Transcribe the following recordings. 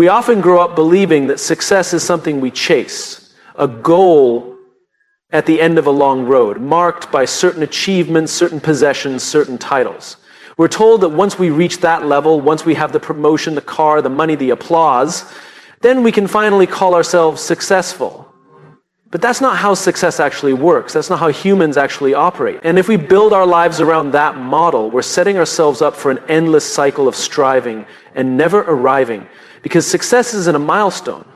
We often grow up believing that success is something we chase, a goal at the end of a long road, marked by certain achievements, certain possessions, certain titles. We're told that once we reach that level, once we have the promotion, the car, the money, the applause, then we can finally call ourselves successful. But that's not how success actually works. That's not how humans actually operate. And if we build our lives around that model, we're setting ourselves up for an endless cycle of striving and never arriving. Because success isn't a milestone.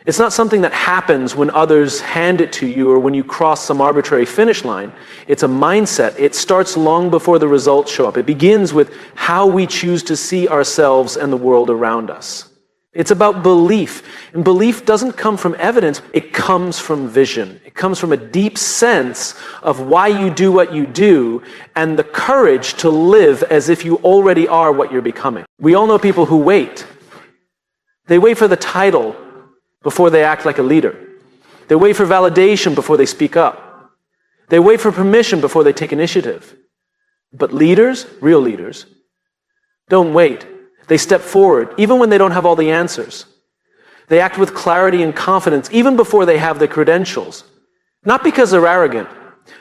It's not something that happens when others hand it to you or when you cross some arbitrary finish line. It's a mindset. It starts long before the results show up. It begins with how we choose to see ourselves and the world around us. It's about belief. And belief doesn't come from evidence. It comes from vision. It comes from a deep sense of why you do what you do and the courage to live as if you already are what you're becoming. We all know people who wait. They wait for the title before they act like a leader. They wait for validation before they speak up. They wait for permission before they take initiative. But leaders, real leaders, don't wait. They step forward, even when they don't have all the answers. They act with clarity and confidence, even before they have the credentials. Not because they're arrogant,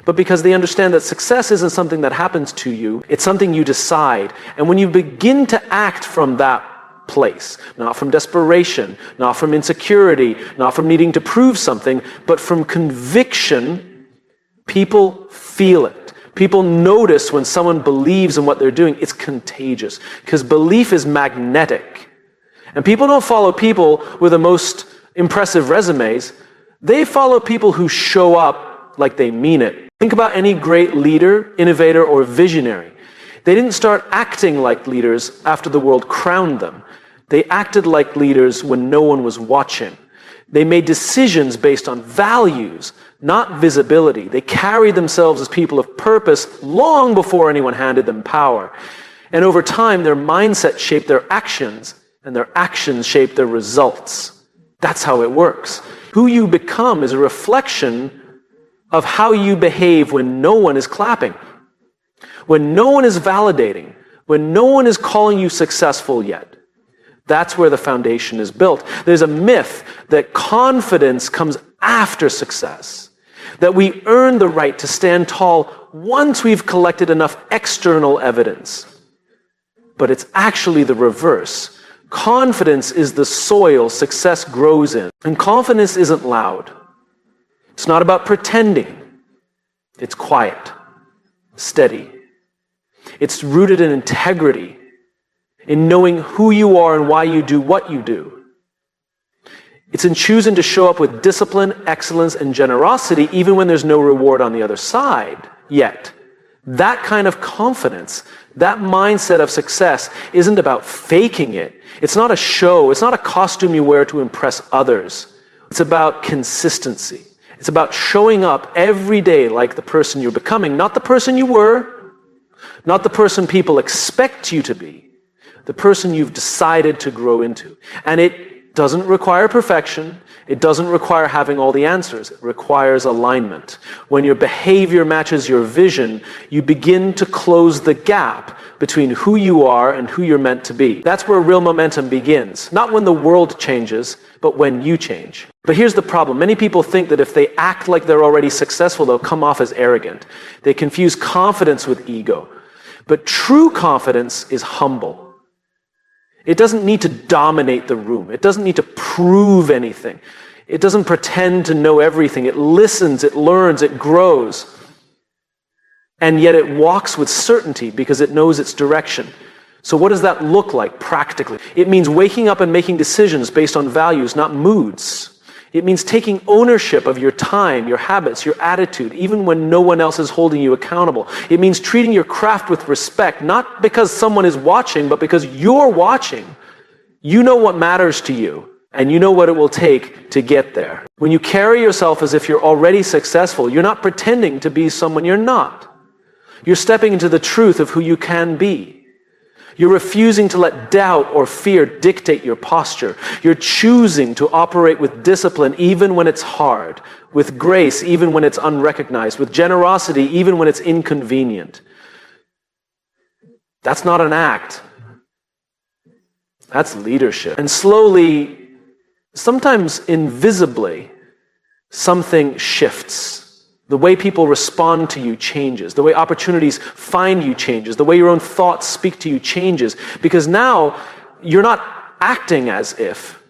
but because they understand that success isn't something that happens to you. It's something you decide. And when you begin to act from that place, not from desperation, not from insecurity, not from needing to prove something, but from conviction, people feel it. People notice when someone believes in what they're doing. It's contagious because belief is magnetic. And people don't follow people with the most impressive resumes. They follow people who show up like they mean it. Think about any great leader, innovator, or visionary. They didn't start acting like leaders after the world crowned them. They acted like leaders when no one was watching. They made decisions based on values, not visibility. They carried themselves as people of purpose long before anyone handed them power. And over time, their mindset shaped their actions, and their actions shaped their results. That's how it works. Who you become is a reflection of how you behave when no one is clapping, when no one is validating, when no one is calling you successful yet. That's where the foundation is built. There's a myth that confidence comes after success, that we earn the right to stand tall once we've collected enough external evidence. But it's actually the reverse. Confidence is the soil success grows in. And confidence isn't loud. It's not about pretending. It's quiet, steady. It's rooted in integrity, in knowing who you are and why you do what you do. It's in choosing to show up with discipline, excellence, and generosity even when there's no reward on the other side yet. That kind of confidence, that mindset of success isn't about faking it. It's not a show. It's not a costume you wear to impress others. It's about consistency. It's about showing up every day like the person you're becoming, not the person you were, not the person people expect you to be, the person you've decided to grow into. And it doesn't require perfection. It doesn't require having all the answers. It requires alignment. When your behavior matches your vision, you begin to close the gap between who you are and who you're meant to be. That's where real momentum begins. Not when the world changes, but when you change. But here's the problem. Many people think that if they act like they're already successful, they'll come off as arrogant. They confuse confidence with ego. But true confidence is humble. It doesn't need to dominate the room. It doesn't need to prove anything. It doesn't pretend to know everything. It listens, it learns, it grows. And yet it walks with certainty because it knows its direction. So what does that look like practically? It means waking up and making decisions based on values, not moods. It means taking ownership of your time, your habits, your attitude, even when no one else is holding you accountable. It means treating your craft with respect, not because someone is watching, but because you're watching. You know what matters to you, and you know what it will take to get there. When you carry yourself as if you're already successful, you're not pretending to be someone you're not. You're stepping into the truth of who you can be. You're refusing to let doubt or fear dictate your posture. You're choosing to operate with discipline even when it's hard, with grace even when it's unrecognized, with generosity even when it's inconvenient. That's not an act. That's leadership. And slowly, sometimes invisibly, something shifts. The way people respond to you changes. The way opportunities find you changes. The way your own thoughts speak to you changes. Because now, you're not acting as if.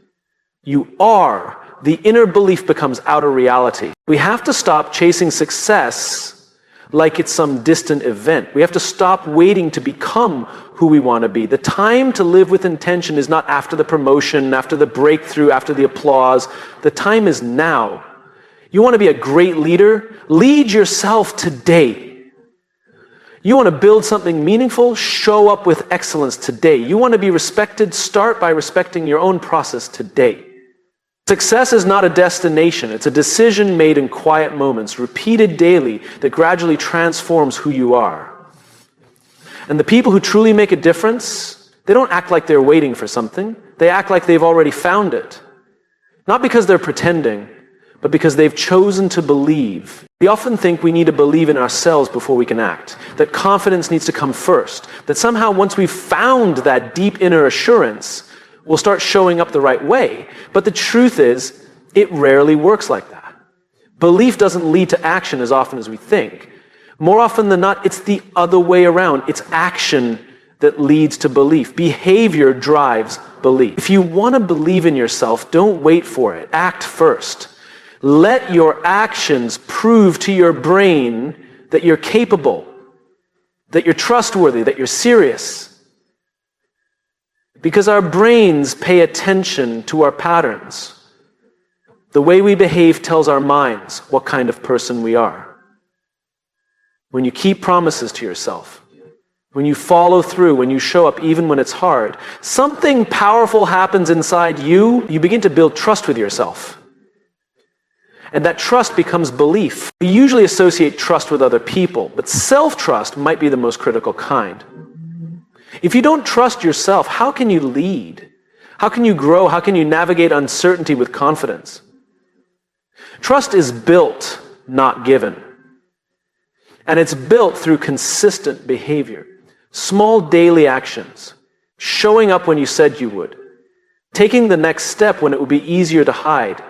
You are. The inner belief becomes outer reality. We have to stop chasing success like it's some distant event. We have to stop waiting to become who we want to be. The time to live with intention is not after the promotion, after the breakthrough, after the applause. The time is now. You want to be a great leader? Lead yourself today. You want to build something meaningful? Show up with excellence today. You want to be respected? Start by respecting your own process today. Success is not a destination. It's a decision made in quiet moments, repeated daily, that gradually transforms who you are. And the people who truly make a difference, they don't act like they're waiting for something. They act like they've already found it. Not because they're pretending, but because they've chosen to believe. We often think we need to believe in ourselves before we can act, that confidence needs to come first, that somehow once we've found that deep inner assurance, we'll start showing up the right way. But the truth is, it rarely works like that. Belief doesn't lead to action as often as we think. More often than not, it's the other way around. It's action that leads to belief. Behavior drives belief. If you want to believe in yourself, don't wait for it. Act first. Let your actions prove to your brain that you're capable, that you're trustworthy, that you're serious. Because our brains pay attention to our patterns. The way we behave tells our minds what kind of person we are. When you keep promises to yourself, when you follow through, when you show up even when it's hard, something powerful happens inside you. You begin to build trust with yourself. And that trust becomes belief. We usually associate trust with other people, but self-trust might be the most critical kind. If you don't trust yourself, how can you lead? How can you grow? How can you navigate uncertainty with confidence? Trust is built, not given. And it's built through consistent behavior. Small daily actions. Showing up when you said you would. Taking the next step when it would be easier to hide.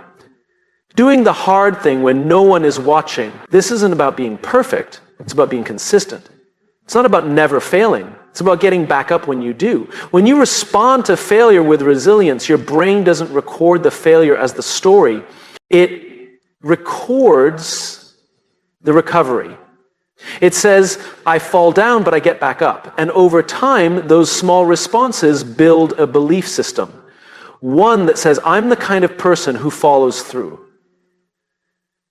Doing the hard thing when no one is watching. This isn't about being perfect. It's about being consistent. It's not about never failing. It's about getting back up when you do. When you respond to failure with resilience, your brain doesn't record the failure as the story. It records the recovery. It says, I fall down, but I get back up. And over time, those small responses build a belief system. One that says, I'm the kind of person who follows through.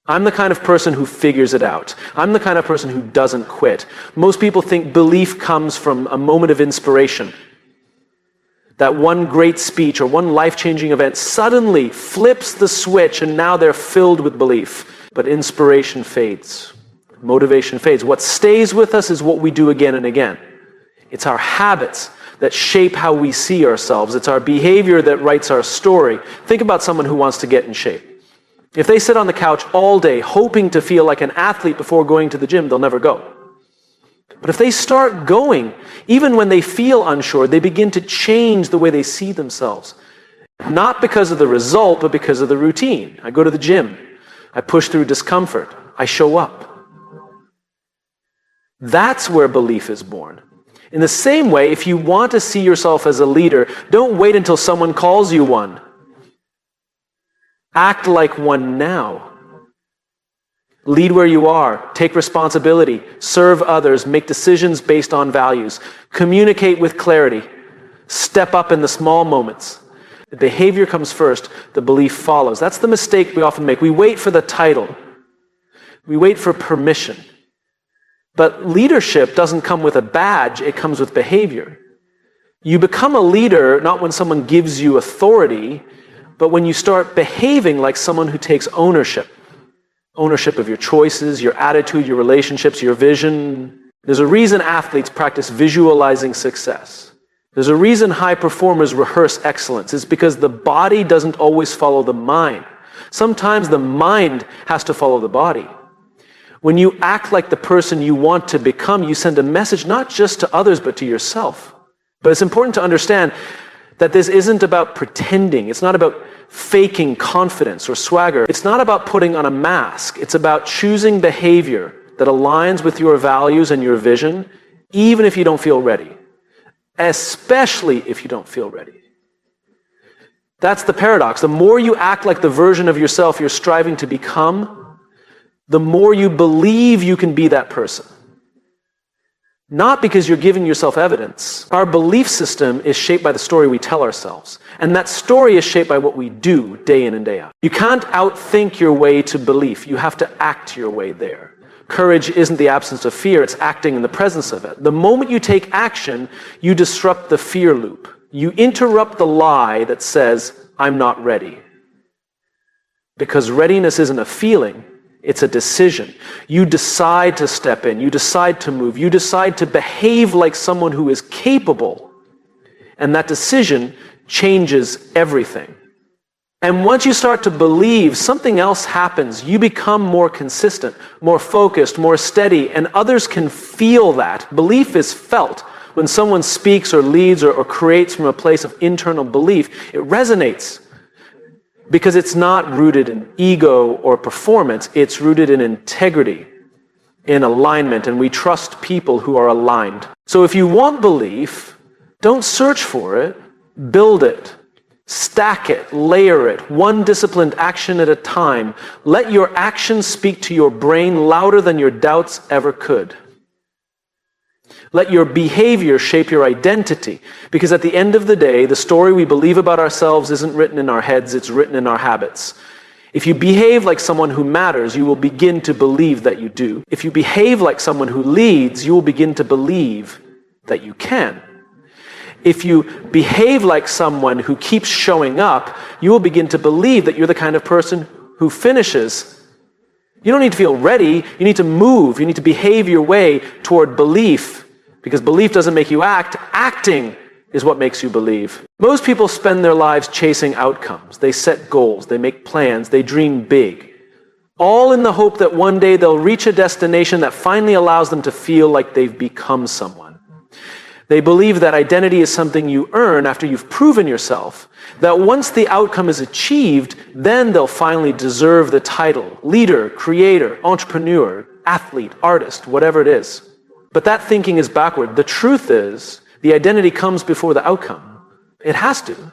I'm the kind of person who figures it out. I'm the kind of person who doesn't quit. Most people think belief comes from a moment of inspiration. That one great speech or one life-changing event suddenly flips the switch and now they're filled with belief. But inspiration fades. Motivation fades. What stays with us is what we do again and again. It's our habits that shape how we see ourselves. It's our behavior that writes our story. Think about someone who wants to get in shape. If they sit on the couch all day hoping to feel like an athlete before going to the gym, they'll never go. But if they start going, even when they feel unsure, they begin to change the way they see themselves. Not because of the result, but because of the routine. I go to the gym. I push through discomfort. I show up. That's where belief is born. In the same way, if you want to see yourself as a leader, don't wait until someone calls you one. Act like one now. Lead where you are. Take responsibility. Serve others. Make decisions based on values. Communicate with clarity. Step up in the small moments. The behavior comes first. The belief follows. That's the mistake we often make. We wait for the title. We wait for permission. But leadership doesn't come with a badge. It comes with behavior. You become a leader not when someone gives you authority, but when you start behaving like someone who takes ownership. Ownership of your choices, your attitude, your relationships, your vision. There's a reason athletes practice visualizing success. There's a reason high performers rehearse excellence. It's because the body doesn't always follow the mind. Sometimes the mind has to follow the body. When you act like the person you want to become, you send a message not just to others, but to yourself. But it's important to understand, That this isn't about pretending. It's not about faking confidence or swagger. It's not about putting on a mask. It's about choosing behavior that aligns with your values and your vision, even if you don't feel ready. Especially if you don't feel ready. That's the paradox. The more you act like the version of yourself you're striving to become, the more you believe you can be that person. Not because you're giving yourself evidence. Our belief system is shaped by the story we tell ourselves. And that story is shaped by what we do day in and day out. You can't outthink your way to belief. You have to act your way there. Courage isn't the absence of fear, it's acting in the presence of it. The moment you take action, you disrupt the fear loop. You interrupt the lie that says, I'm not ready. Because readiness isn't a feeling. It's a decision. You decide to step in. You decide to move. You decide to behave like someone who is capable. And that decision changes everything. And once you start to believe, something else happens. You become more consistent, more focused, more steady, and others can feel that. Belief is felt. When someone speaks or leads or creates from a place of internal belief, it resonates. Because it's not rooted in ego or performance, it's rooted in integrity, in alignment, and we trust people who are aligned. So if you want belief, don't search for it, build it, stack it, layer it, one disciplined action at a time. Let your actions speak to your brain louder than your doubts ever could. Let your behavior shape your identity, because at the end of the day, the story we believe about ourselves isn't written in our heads, it's written in our habits. If you behave like someone who matters, you will begin to believe that you do. If you behave like someone who leads, you will begin to believe that you can. If you behave like someone who keeps showing up, you will begin to believe that you're the kind of person who finishes. You don't need to feel ready, you need to move, you need to behave your way toward belief. Because belief doesn't make you act, acting is what makes you believe. Most people spend their lives chasing outcomes. They set goals, they make plans, they dream big. All in the hope that one day they'll reach a destination that finally allows them to feel like they've become someone. They believe that identity is something you earn after you've proven yourself. That once the outcome is achieved, then they'll finally deserve the title. Leader, creator, entrepreneur, athlete, artist, whatever it is. But that thinking is backward. The truth is, the identity comes before the outcome. It has to.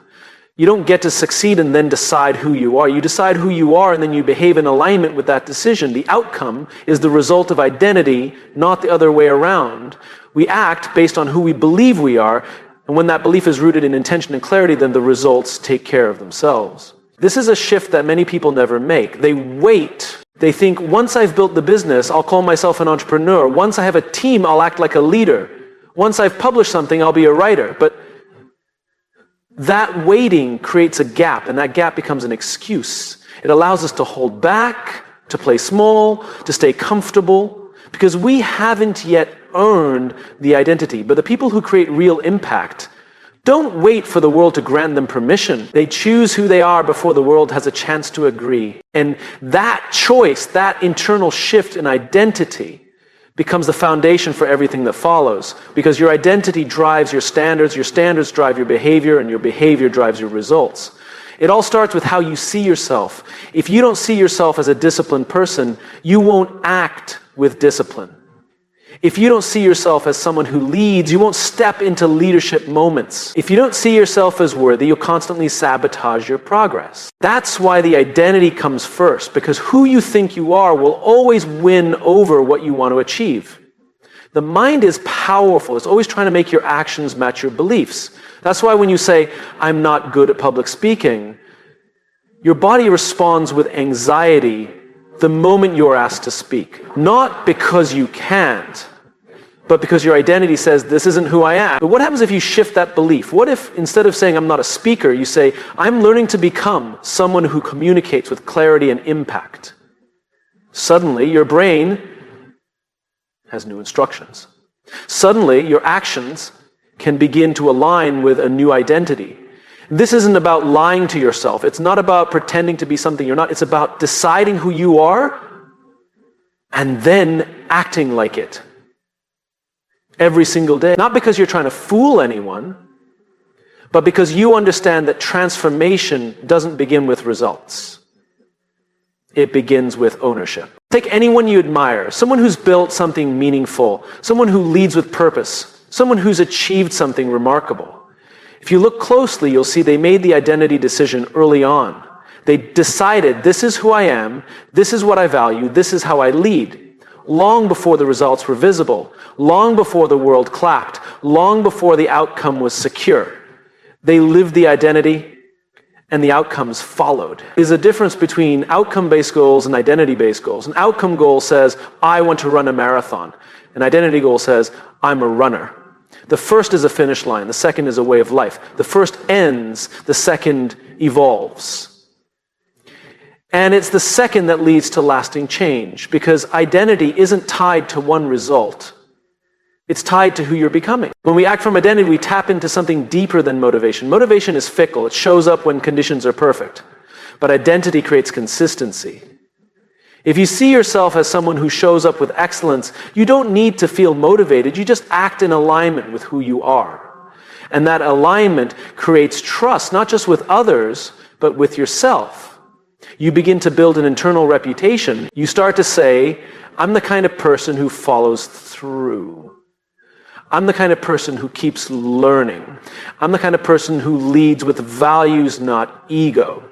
You don't get to succeed and then decide who you are. You decide who you are and then you behave in alignment with that decision. The outcome is the result of identity, not the other way around. We act based on who we believe we are, and when that belief is rooted in intention and clarity, then the results take care of themselves. This is a shift that many people never make. They wait. They think, once I've built the business, I'll call myself an entrepreneur. Once I have a team, I'll act like a leader. Once I've published something, I'll be a writer. But that waiting creates a gap, and that gap becomes an excuse. It allows us to hold back, to play small, to stay comfortable, because we haven't yet earned the identity. But the people who create real impact don't wait for the world to grant them permission. They choose who they are before the world has a chance to agree. And that choice, that internal shift in identity, becomes the foundation for everything that follows. Because your identity drives your standards drive your behavior, and your behavior drives your results. It all starts with how you see yourself. If you don't see yourself as a disciplined person, you won't act with discipline. If you don't see yourself as someone who leads, you won't step into leadership moments. If you don't see yourself as worthy, you'll constantly sabotage your progress. That's why the identity comes first, because who you think you are will always win over what you want to achieve. The mind is powerful. It's always trying to make your actions match your beliefs. That's why when you say, I'm not good at public speaking, your body responds with anxiety the moment you're asked to speak. Not because you can't, but because your identity says, this isn't who I am. But what happens if you shift that belief? What if instead of saying, I'm not a speaker, you say, I'm learning to become someone who communicates with clarity and impact? Suddenly, your brain has new instructions. Suddenly, your actions can begin to align with a new identity. This isn't about lying to yourself. It's not about pretending to be something you're not. It's about deciding who you are and then acting like it every single day. Not because you're trying to fool anyone, but because you understand that transformation doesn't begin with results. It begins with ownership. Take anyone you admire, someone who's built something meaningful, someone who leads with purpose, someone who's achieved something remarkable. If you look closely, you'll see they made the identity decision early on. They decided, this is who I am, this is what I value, this is how I lead. Long before the results were visible, long before the world clapped, long before the outcome was secure. They lived the identity, and the outcomes followed. There's a difference between outcome-based goals and identity-based goals. An outcome goal says, I want to run a marathon. An identity goal says, I'm a runner. The first is a finish line. The second is a way of life. The first ends, the second evolves. And it's the second that leads to lasting change, because identity isn't tied to one result. It's tied to who you're becoming. When we act from identity, we tap into something deeper than motivation. Motivation is fickle. It shows up when conditions are perfect. But identity creates consistency. If you see yourself as someone who shows up with excellence, you don't need to feel motivated. You just act in alignment with who you are. And that alignment creates trust, not just with others, but with yourself. You begin to build an internal reputation. You start to say, I'm the kind of person who follows through. I'm the kind of person who keeps learning. I'm the kind of person who leads with values, not ego.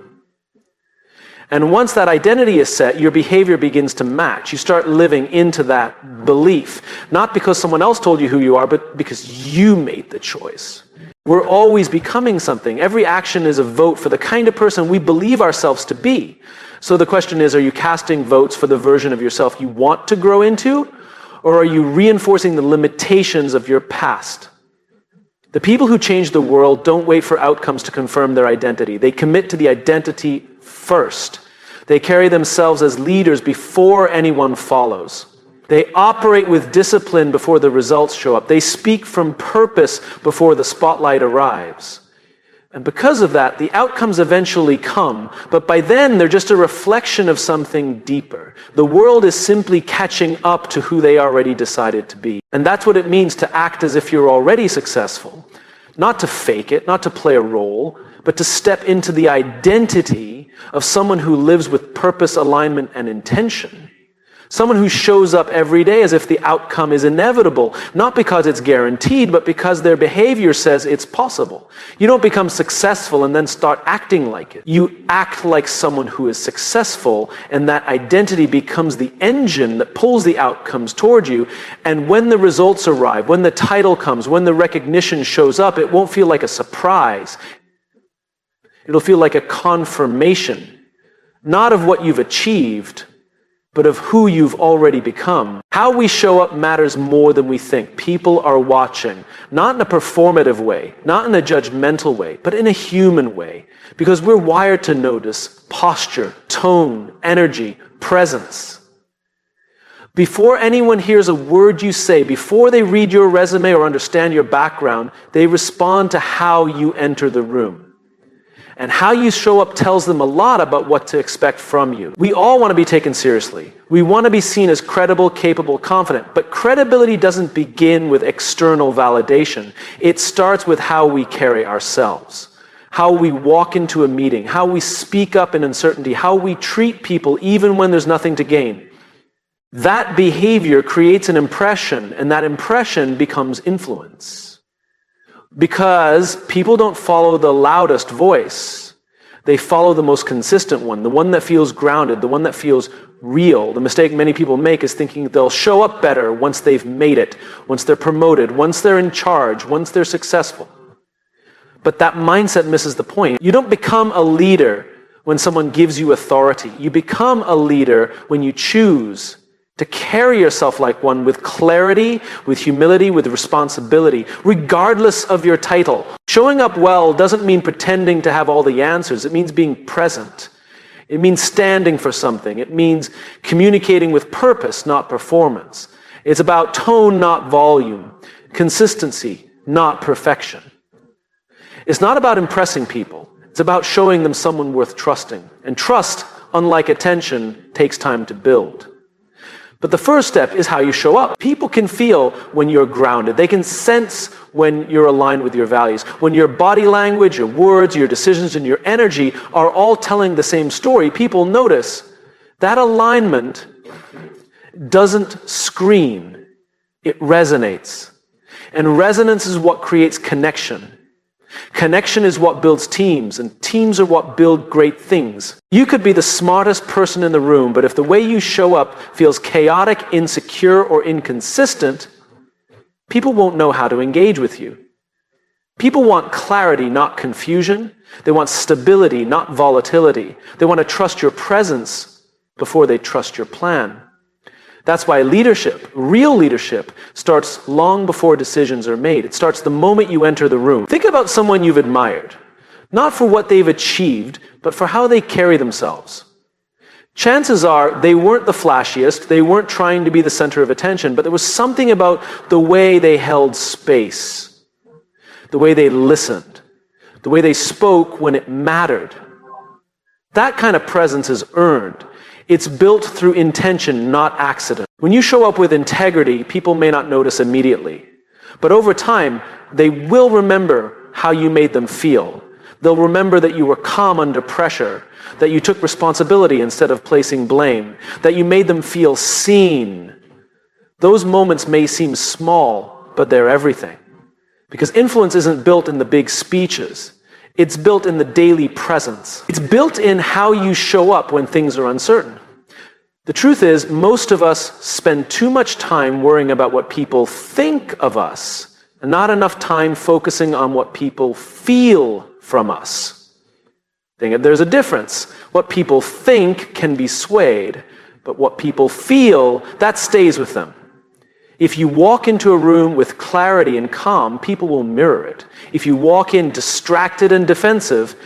And once that identity is set, your behavior begins to match. You start living into that belief, not because someone else told you who you are, but because you made the choice. We're always becoming something. Every action is a vote for the kind of person we believe ourselves to be. So the question is, are you casting votes for the version of yourself you want to grow into? Or are you reinforcing the limitations of your past? The people who change the world don't wait for outcomes to confirm their identity. They commit to the identity first. They carry themselves as leaders before anyone follows. They operate with discipline before the results show up. They speak from purpose before the spotlight arrives. And because of that, the outcomes eventually come, but by then they're just a reflection of something deeper. The world is simply catching up to who they already decided to be. And that's what it means to act as if you're already successful. Not to fake it, not to play a role, but to step into the identity of someone who lives with purpose, alignment, and intention. Someone who shows up every day as if the outcome is inevitable, not because it's guaranteed, but because their behavior says it's possible. You don't become successful and then start acting like it. You act like someone who is successful, and that identity becomes the engine that pulls the outcomes toward you. And when the results arrive, when the title comes, when the recognition shows up, it won't feel like a surprise. It'll feel like a confirmation, not of what you've achieved, but of who you've already become. How we show up matters more than we think. People are watching, not in a performative way, not in a judgmental way, but in a human way, because we're wired to notice posture, tone, energy, presence. Before anyone hears a word you say, before they read your resume or understand your background, they respond to how you enter the room. And how you show up tells them a lot about what to expect from you. We all want to be taken seriously. We want to be seen as credible, capable, confident. But credibility doesn't begin with external validation. It starts with how we carry ourselves, how we walk into a meeting, how we speak up in uncertainty, how we treat people even when there's nothing to gain. That behavior creates an impression, and that impression becomes influence. Because people don't follow the loudest voice. They follow the most consistent one, the one that feels grounded, the one that feels real. The mistake many people make is thinking they'll show up better once they've made it, once they're promoted, once they're in charge, once they're successful. But that mindset misses the point. You don't become a leader when someone gives you authority. You become a leader when you choose to carry yourself like one with clarity, with humility, with responsibility, regardless of your title. Showing up well doesn't mean pretending to have all the answers. It means being present. It means standing for something. It means communicating with purpose, not performance. It's about tone, not volume. Consistency, not perfection. It's not about impressing people. It's about showing them someone worth trusting. And trust, unlike attention, takes time to build. But the first step is how you show up. People can feel when you're grounded. They can sense when you're aligned with your values. When your body language, your words, your decisions, and your energy are all telling the same story, people notice that alignment doesn't scream. It resonates. And resonance is what creates connection. Connection is what builds teams, and teams are what build great things. You could be the smartest person in the room, but if the way you show up feels chaotic, insecure, or inconsistent, people won't know how to engage with you. People want clarity, not confusion. They want stability, not volatility. They want to trust your presence before they trust your plan. That's why leadership, real leadership, starts long before decisions are made. It starts the moment you enter the room. Think about someone you've admired, not for what they've achieved, but for how they carry themselves. Chances are they weren't the flashiest, they weren't trying to be the center of attention, but there was something about the way they held space, the way they listened, the way they spoke when it mattered. That kind of presence is earned. It's built through intention, not accident. When you show up with integrity, people may not notice immediately. But over time, they will remember how you made them feel. They'll remember that you were calm under pressure, that you took responsibility instead of placing blame, that you made them feel seen. Those moments may seem small, but they're everything. Because influence isn't built in the big speeches. It's built in the daily presence. It's built in how you show up when things are uncertain. The truth is, most of us spend too much time worrying about what people think of us, and not enough time focusing on what people feel from us. There's a difference. What people think can be swayed, but what people feel, that stays with them. If you walk into a room with clarity and calm, people will mirror it. If you walk in distracted and defensive,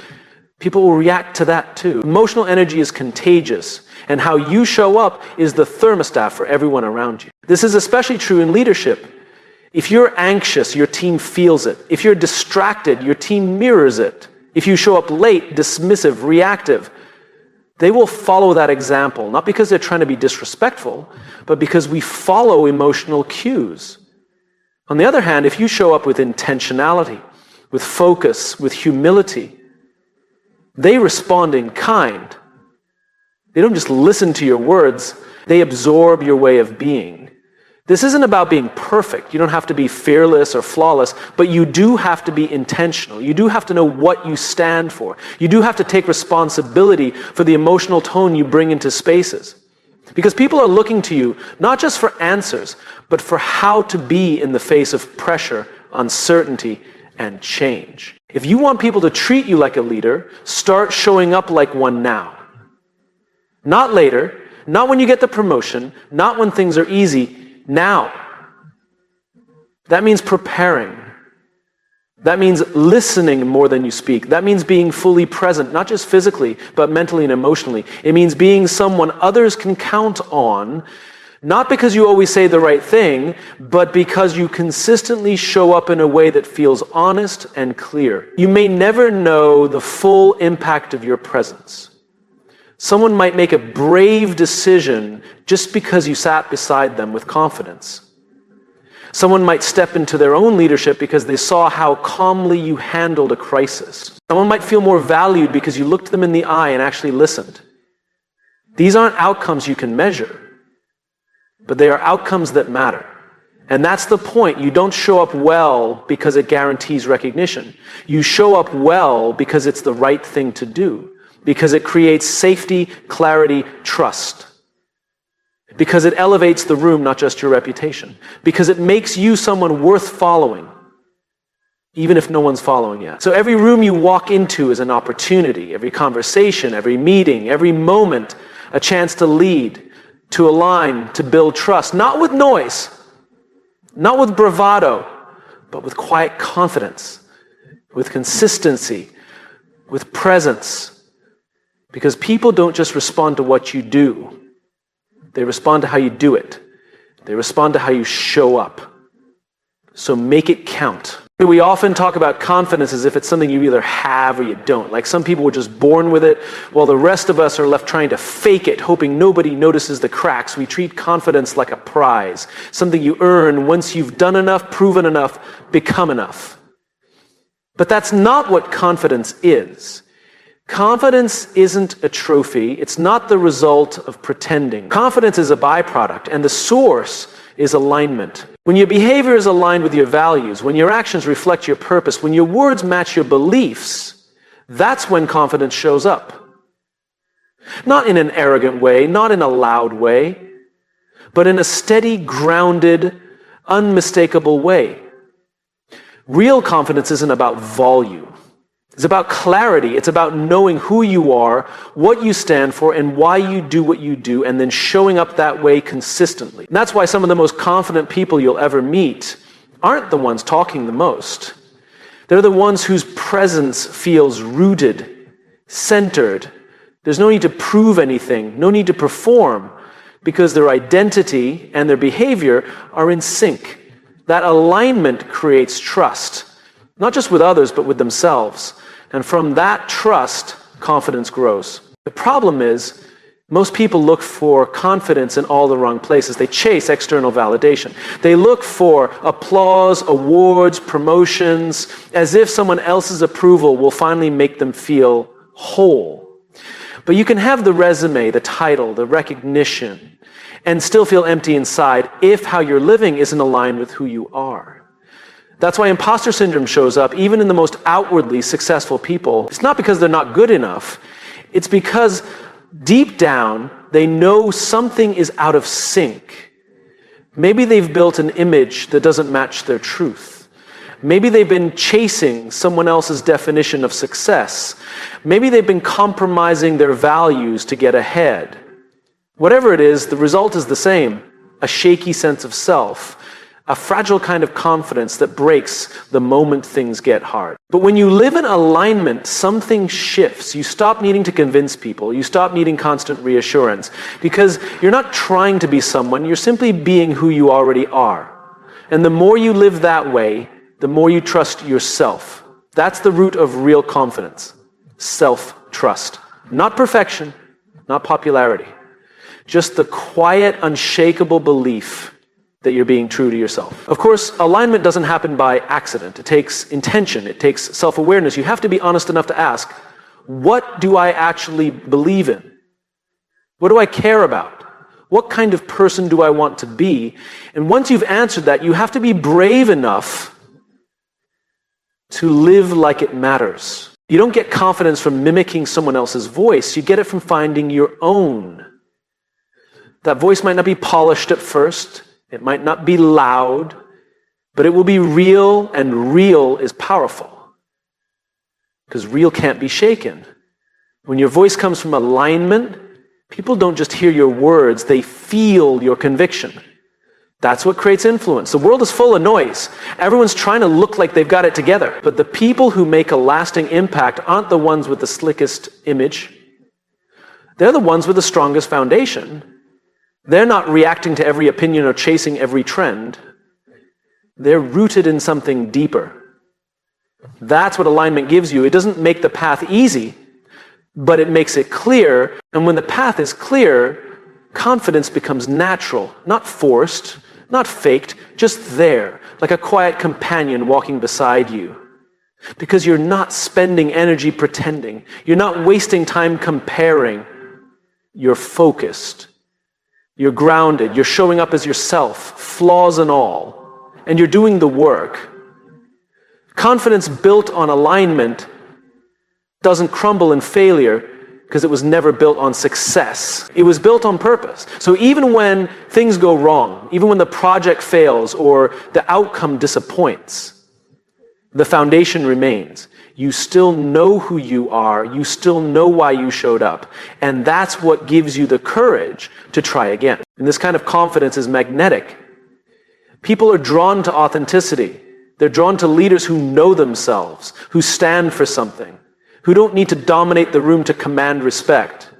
people will react to that too. Emotional energy is contagious, and how you show up is the thermostat for everyone around you. This is especially true in leadership. If you're anxious, your team feels it. If you're distracted, your team mirrors it. If you show up late, dismissive, reactive, they will follow that example, not because they're trying to be disrespectful, but because we follow emotional cues. On the other hand, if you show up with intentionality, with focus, with humility, they respond in kind. They don't just listen to your words, they absorb your way of being. This isn't about being perfect. You don't have to be fearless or flawless, but you do have to be intentional. You do have to know what you stand for. You do have to take responsibility for the emotional tone you bring into spaces. Because people are looking to you not just for answers, but for how to be in the face of pressure, uncertainty, and change. If you want people to treat you like a leader, start showing up like one now. Not later, not when you get the promotion, not when things are easy. Now. That means preparing. That means listening more than you speak. That means being fully present, not just physically, but mentally and emotionally. It means being someone others can count on, not because you always say the right thing, but because you consistently show up in a way that feels honest and clear. You may never know the full impact of your presence. Someone might make a brave decision just because you sat beside them with confidence. Someone might step into their own leadership because they saw how calmly you handled a crisis. Someone might feel more valued because you looked them in the eye and actually listened. These aren't outcomes you can measure, but they are outcomes that matter. And that's the point. You don't show up well because it guarantees recognition. You show up well because it's the right thing to do. Because it creates safety, clarity, trust. Because it elevates the room, not just your reputation. Because it makes you someone worth following, even if no one's following yet. So every room you walk into is an opportunity. Every conversation, every meeting, every moment, a chance to lead, to align, to build trust. Not with noise, not with bravado, but with quiet confidence, with consistency, with presence. Because people don't just respond to what you do. They respond to how you do it. They respond to how you show up. So make it count. We often talk about confidence as if it's something you either have or you don't. Like some people were just born with it, while the rest of us are left trying to fake it, hoping nobody notices the cracks. We treat confidence like a prize, something you earn once you've done enough, proven enough, become enough. But that's not what confidence is. Confidence isn't a trophy. It's not the result of pretending. Confidence is a byproduct, and the source is alignment. When your behavior is aligned with your values, when your actions reflect your purpose, when your words match your beliefs, that's when confidence shows up. Not in an arrogant way, not in a loud way, but in a steady, grounded, unmistakable way. Real confidence isn't about volume. It's about clarity. It's about knowing who you are, what you stand for, and why you do what you do, and then showing up that way consistently. And that's why some of the most confident people you'll ever meet aren't the ones talking the most. They're the ones whose presence feels rooted, centered. There's no need to prove anything, no need to perform, because their identity and their behavior are in sync. That alignment creates trust, not just with others, but with themselves. And from that trust, confidence grows. The problem is, most people look for confidence in all the wrong places. They chase external validation. They look for applause, awards, promotions, as if someone else's approval will finally make them feel whole. But you can have the resume, the title, the recognition, and still feel empty inside if how you're living isn't aligned with who you are. That's why imposter syndrome shows up even in the most outwardly successful people. It's not because they're not good enough. It's because deep down, they know something is out of sync. Maybe they've built an image that doesn't match their truth. Maybe they've been chasing someone else's definition of success. Maybe they've been compromising their values to get ahead. Whatever it is, the result is the same: a shaky sense of self. A fragile kind of confidence that breaks the moment things get hard. But when you live in alignment, something shifts. You stop needing to convince people. You stop needing constant reassurance. Because you're not trying to be someone, you're simply being who you already are. And the more you live that way, the more you trust yourself. That's the root of real confidence. Self-trust. Not perfection, not popularity. Just the quiet, unshakable belief that you're being true to yourself. Of course, alignment doesn't happen by accident. It takes intention. It takes self-awareness. You have to be honest enough to ask, what do I actually believe in? What do I care about? What kind of person do I want to be? And once you've answered that, you have to be brave enough to live like it matters. You don't get confidence from mimicking someone else's voice. You get it from finding your own. That voice might not be polished at first. It might not be loud, but it will be real, and real is powerful. Because real can't be shaken. When your voice comes from alignment, people don't just hear your words, they feel your conviction. That's what creates influence. The world is full of noise. Everyone's trying to look like they've got it together. But the people who make a lasting impact aren't the ones with the slickest image. They're the ones with the strongest foundation. They're not reacting to every opinion or chasing every trend. They're rooted in something deeper. That's what alignment gives you. It doesn't make the path easy, but it makes it clear. And when the path is clear, confidence becomes natural, not forced, not faked, just there, like a quiet companion walking beside you. Because you're not spending energy pretending. You're not wasting time comparing. You're focused. You're grounded, you're showing up as yourself, flaws and all, and you're doing the work. Confidence built on alignment doesn't crumble in failure because it was never built on success. It was built on purpose. So even when things go wrong, even when the project fails or the outcome disappoints, the foundation remains. You still know who you are. You still know why you showed up. And that's what gives you the courage to try again. And this kind of confidence is magnetic. People are drawn to authenticity. They're drawn to leaders who know themselves, who stand for something, who don't need to dominate the room to command respect.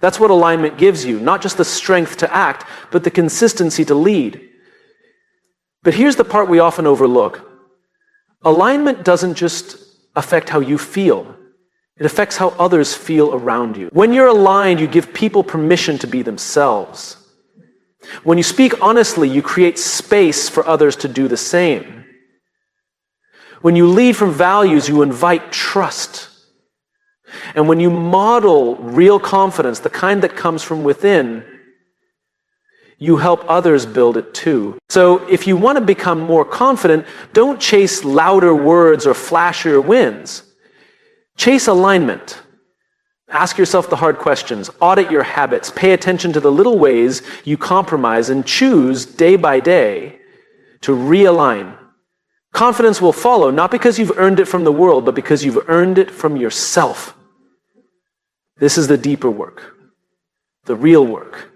That's what alignment gives you, not just the strength to act, but the consistency to lead. But here's the part we often overlook. Alignment doesn't just affect how you feel. It affects how others feel around you. When you're aligned, you give people permission to be themselves. When you speak honestly, you create space for others to do the same. When you lead from values, you invite trust. And when you model real confidence, the kind that comes from within, you help others build it too. So if you want to become more confident, don't chase louder words or flashier wins. Chase alignment. Ask yourself the hard questions. Audit your habits. Pay attention to the little ways you compromise and choose day by day to realign. Confidence will follow, not because you've earned it from the world, but because you've earned it from yourself. This is the deeper work, the real work.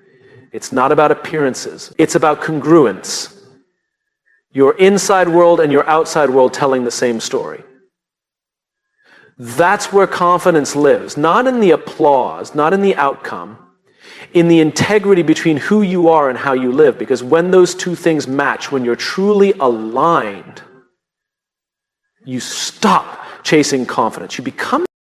It's not about appearances. It's about congruence. Your inside world and your outside world telling the same story. That's where confidence lives, not in the applause, not in the outcome, in the integrity between who you are and how you live. Because when those two things match, when you're truly aligned, you stop chasing confidence. You become